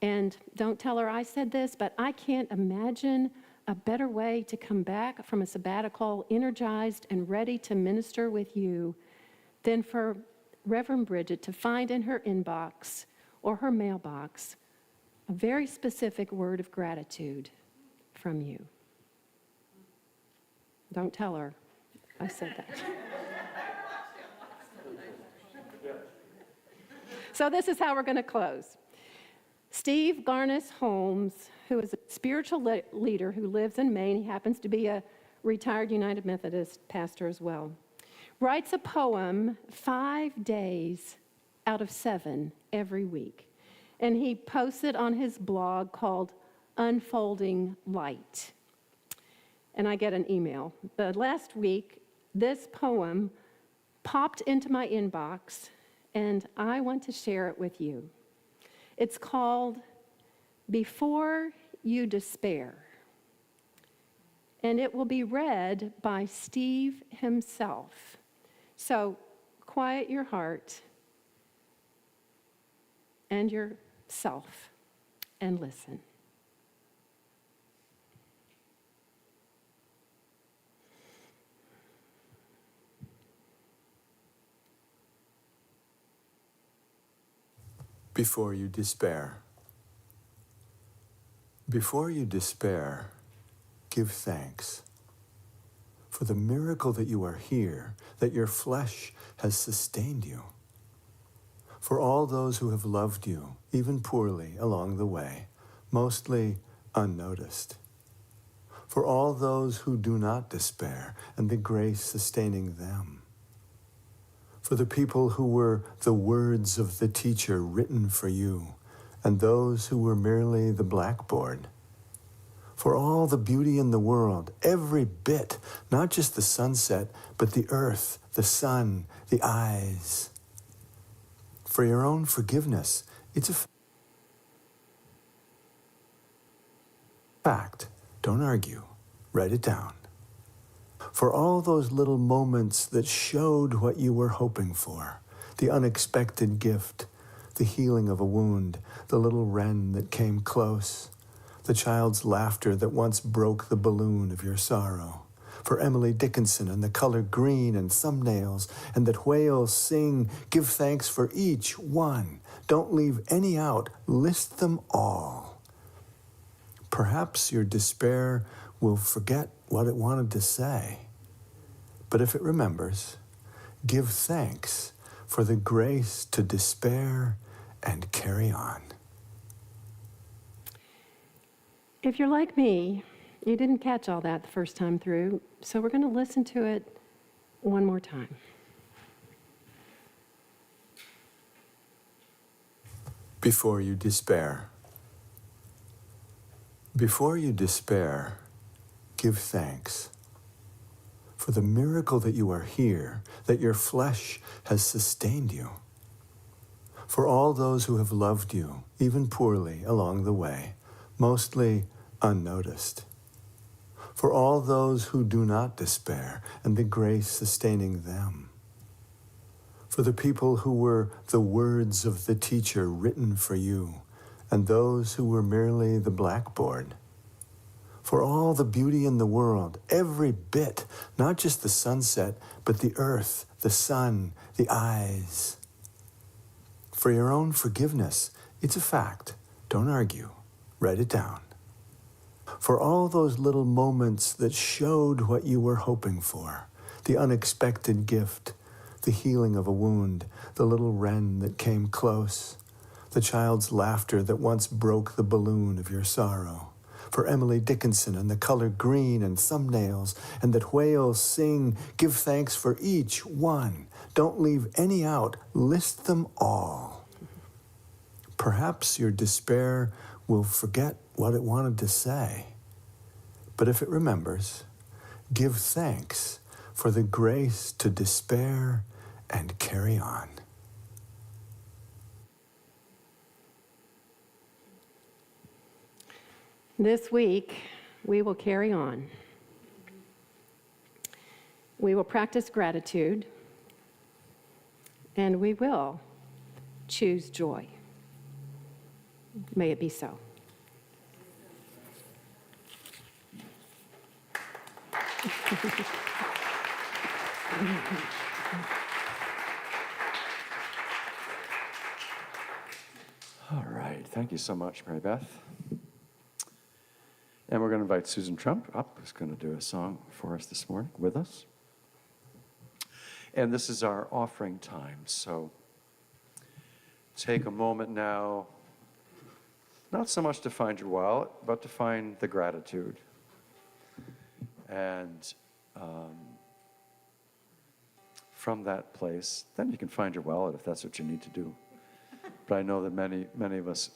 And don't tell her I said this, but I can't imagine a better way to come back from a sabbatical energized and ready to minister with you than for Reverend Bridget to find in her inbox or her mailbox a very specific word of gratitude from you. Don't tell her I said that. So this is how we're going to close. Steve Garnis Holmes, who is a spiritual leader who lives in Maine, he happens to be a retired United Methodist pastor as well, writes a poem 5 days out of 7 every week. And he posts it on his blog called Unfolding Light. And I get an email. But last week, this poem popped into my inbox, and I want to share it with you. It's called Before You Despair. And it will be read by Steve himself. So quiet your heart and yourself and listen. Before you despair. Before you despair, give thanks for the miracle that you are here, that your flesh has sustained you. For all those who have loved you, even poorly, along the way, mostly unnoticed. For all those who do not despair, and the grace sustaining them. For the people who were the words of the teacher written for you, and those who were merely the blackboard. For all the beauty in the world, every bit, not just the sunset, but the earth, the sun, the eyes. For your own forgiveness, it's a fact. Don't argue. Write it down. For all those little moments that showed what you were hoping for, the unexpected gift, the healing of a wound, the little wren that came close, the child's laughter that once broke the balloon of your sorrow. For Emily Dickinson and the color green and thumbnails and that whales sing, give thanks for each one. Don't leave any out. List them all. Perhaps your despair will forget what it wanted to say. But if it remembers, give thanks for the grace to despair and carry on. If you're like me, you didn't catch all that the first time through, so we're going to listen to it one more time. Before you despair. Before you despair, give thanks for the miracle that you are here, that your flesh has sustained you. For all those who have loved you, even poorly, along the way, mostly unnoticed. For all those who do not despair, and the grace sustaining them. For the people who were the words of the teacher written for you, and those who were merely the blackboard. For all the beauty in the world, every bit, not just the sunset, but the earth, the sun, the eyes. For your own forgiveness, it's a fact. Don't argue. Write it down. For all those little moments that showed what you were hoping for, the unexpected gift, the healing of a wound, the little wren that came close, the child's laughter that once broke the balloon of your sorrow. For Emily Dickinson and the color green and thumbnails and that whales sing, give thanks for each one. Don't leave any out. List them all. Perhaps your despair will forget what it wanted to say. But if it remembers, give thanks for the grace to despair and carry on. This week, we will carry on. We will practice gratitude, and we will choose joy. May it be so. All right. Thank you so much, Mary Beth. And we're going to invite Susan Trump up, who's going to do a song for us this morning with us. And this is our offering time. So take a moment now, not so much to find your wallet, but to find the gratitude. And from that place, then you can find your wallet if that's what you need to do. But I know that many of us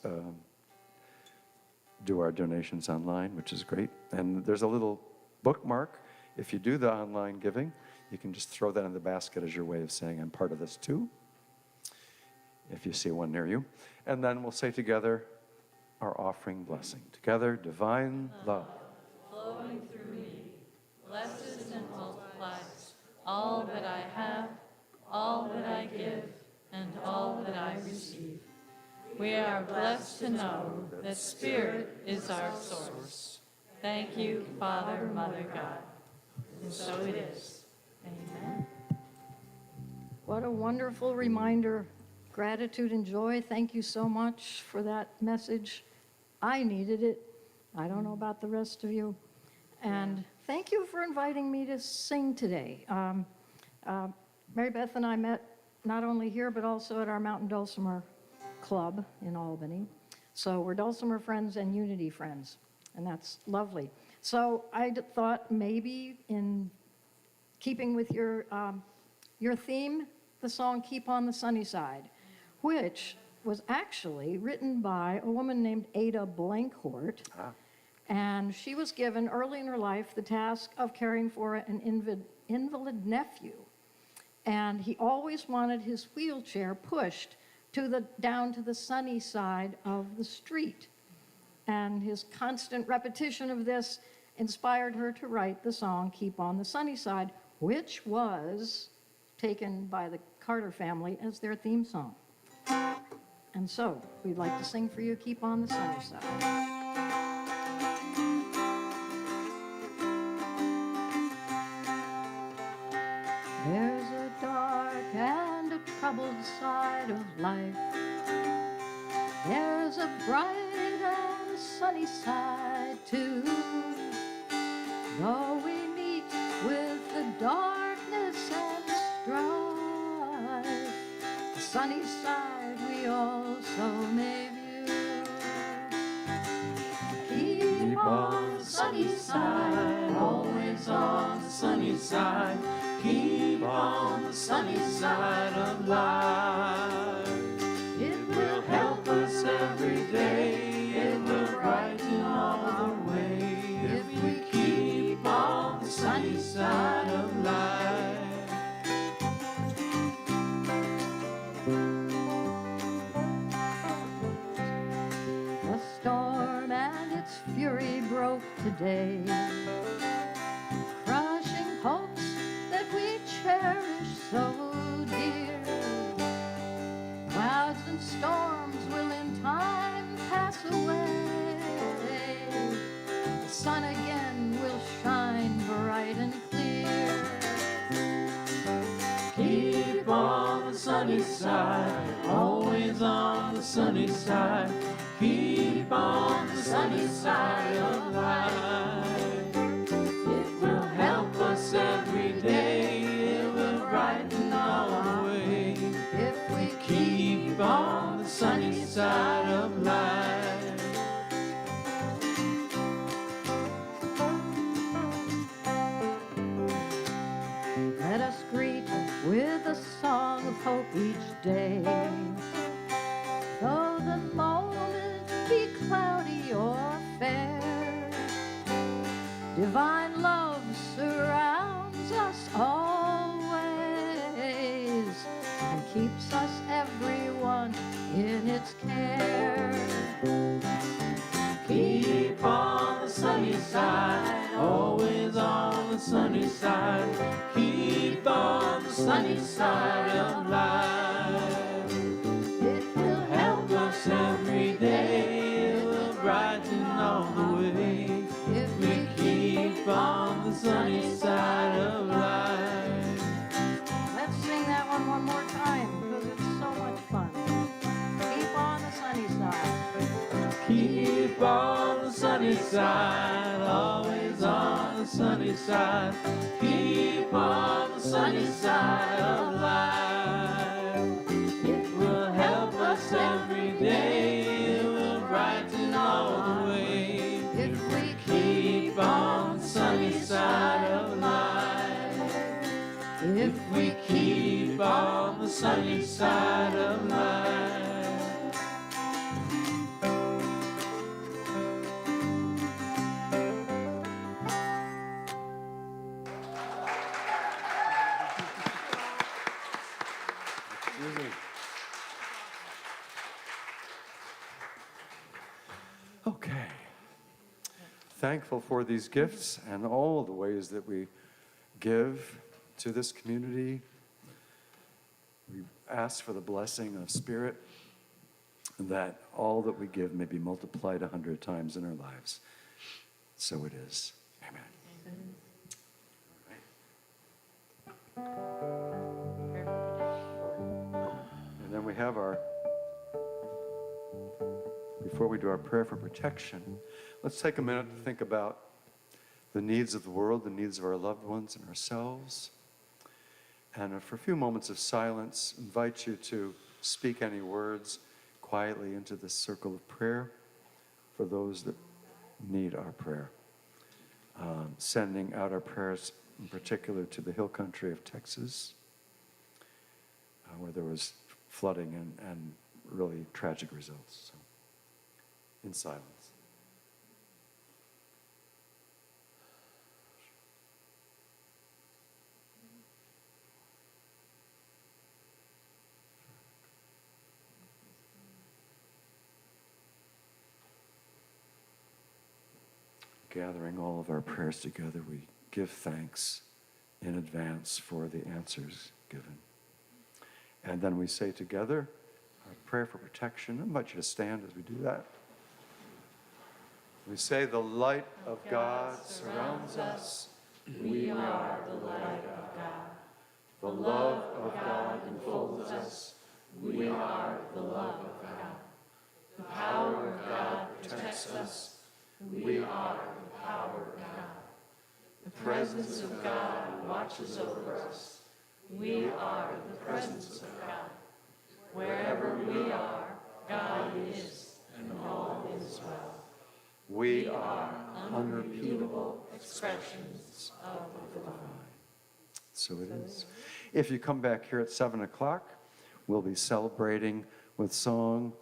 do our donations online, which is great. And there's a little bookmark. If you do the online giving, you can just throw that in the basket as your way of saying, I'm part of this too, if you see one near you. And then we'll say together our offering blessing. Together, divine love. Flowing through me, blesses and multiplies all that I have, all that I give, and all that I receive. We are blessed to know that Spirit is our source. Thank you, Father, Mother, God. And so it is. Amen. What a wonderful reminder Gratitude and joy, thank you so much for that message. I needed it. I don't know about the rest of you. And thank you for inviting me to sing today. Mary Beth and I met not only here, but also at our Mountain Dulcimer Club in Albany. So we're Dulcimer friends and Unity friends, and that's lovely. So I thought maybe in keeping with your theme, the song Keep on the Sunny Side, which was actually written by a woman named Ada Blankhort. And she was given early in her life the task of caring for an invalid nephew. And he always wanted his wheelchair pushed down to the sunny side of the street. And his constant repetition of this inspired her to write the song Keep on the Sunny Side, which was taken by the Carter family as their theme song. And so we'd like to sing for you Keep on the Sunny Side. There's a dark and a troubled side of life. There's a bright and sunny side too. Though we meet with the darkness and strife, the sunny side we also may view. Keep on the sunny side, always on the sunny side. Keep on the sunny side of life. It will help us every day. It will brighten all the way. If we keep on the sunny side of life. The storm and its fury broke today, crushing hopes that we cherish so dear. Clouds and storms will in time pass away. The sun again will shine bright and clear. Keep on the sunny side, always on the sunny side. Keep on the sunny side of life. It will help us every day. It will brighten all the way. If we keep on the sunny side of life. Let us greet with a song of hope each day. Though the moment be cloudy or fair, divine love surrounds us always and keeps us everyone in its care. Keep on the sunny side, always on the sunny side. Keep on the sunny side of life. It will help us every day. It will brighten all the way. If we keep on the sunny side of life. Let's sing that one more time because it's so much fun. Keep on the sunny side. Keep on the sunny side, always on the sunny side. Keep on the sunny side of life. It will help us every day. It will brighten all the way. If we keep on the sunny side of life. If we keep on the sunny side of life. Okay. Thankful for these gifts and all the ways that we give to this community. We ask for the blessing of Spirit, that all that we give may be multiplied 100 times in our lives. So it is. Amen. And then we have our do our prayer for protection, let's take a minute to think about the needs of the world, the needs of our loved ones and ourselves. And for a few moments of silence, invite you to speak any words quietly into this circle of prayer for those that need our prayer. Sending out our prayers in particular to the hill country of Texas, where there was flooding and really tragic results. So, in silence. Gathering all of our prayers together, we give thanks in advance for the answers given. And then we say together our prayer for protection. I invite you to stand as we do that. We say, the light of God surrounds us. We are the light of God. The love of God enfolds us. We are the love of God. The power of God protects us. We are the power of God. The presence of God watches over us. We are the presence of God. Wherever we are, God is, and all is well. We are unrepeatable expressions of the divine. So it is. If you come back here at 7 o'clock, we'll be celebrating with song,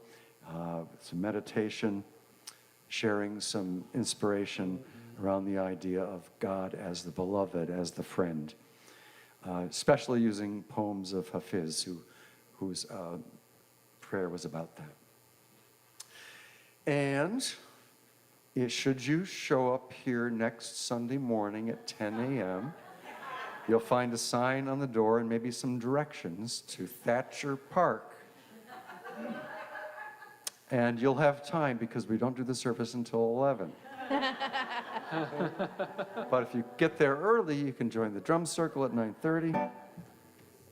some meditation, sharing some inspiration around the idea of God as the beloved, as the friend, especially using poems of Hafiz, whose prayer was about that. And should you show up here next Sunday morning at 10 a.m., you'll find a sign on the door and maybe some directions to Thatcher Park. And you'll have time because we don't do the service until 11. But if you get there early, you can join the drum circle at 9:30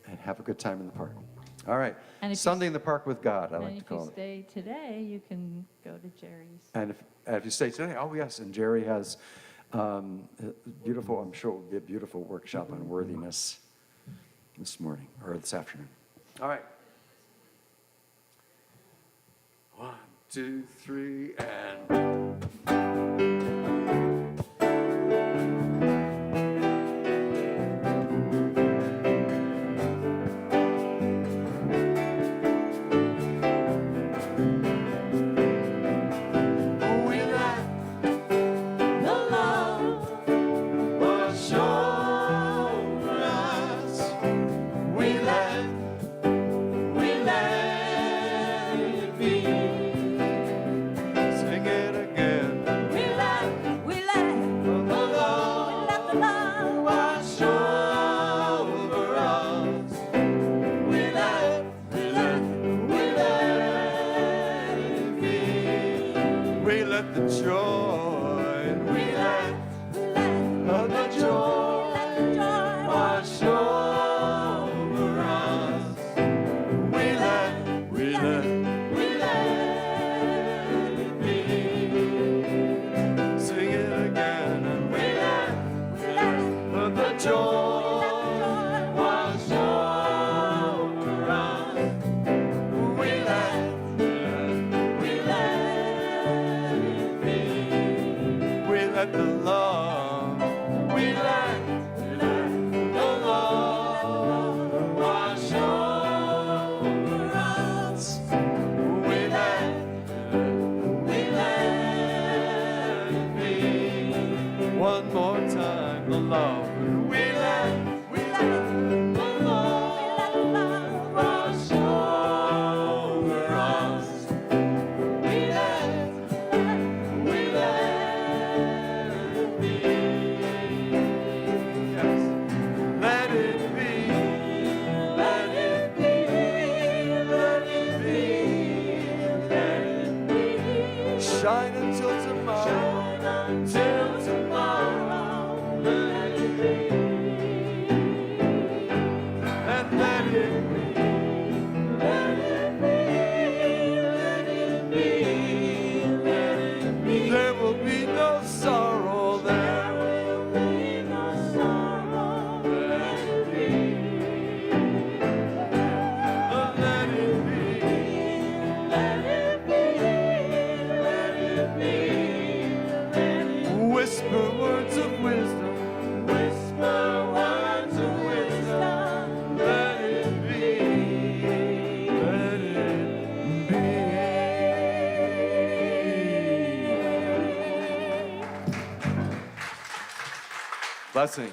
and have a good time in the park. All right, And if Sunday in the Park with God, I like to if call you it. stay today, you can go to Jerry's. And if you stay today, oh yes, and Jerry has beautiful, I'm sure it will be a beautiful workshop on worthiness this morning, or this afternoon. All right. 1, 2, 3, and... Shine until tomorrow. Shine until tomorrow. Let it be. Blessings.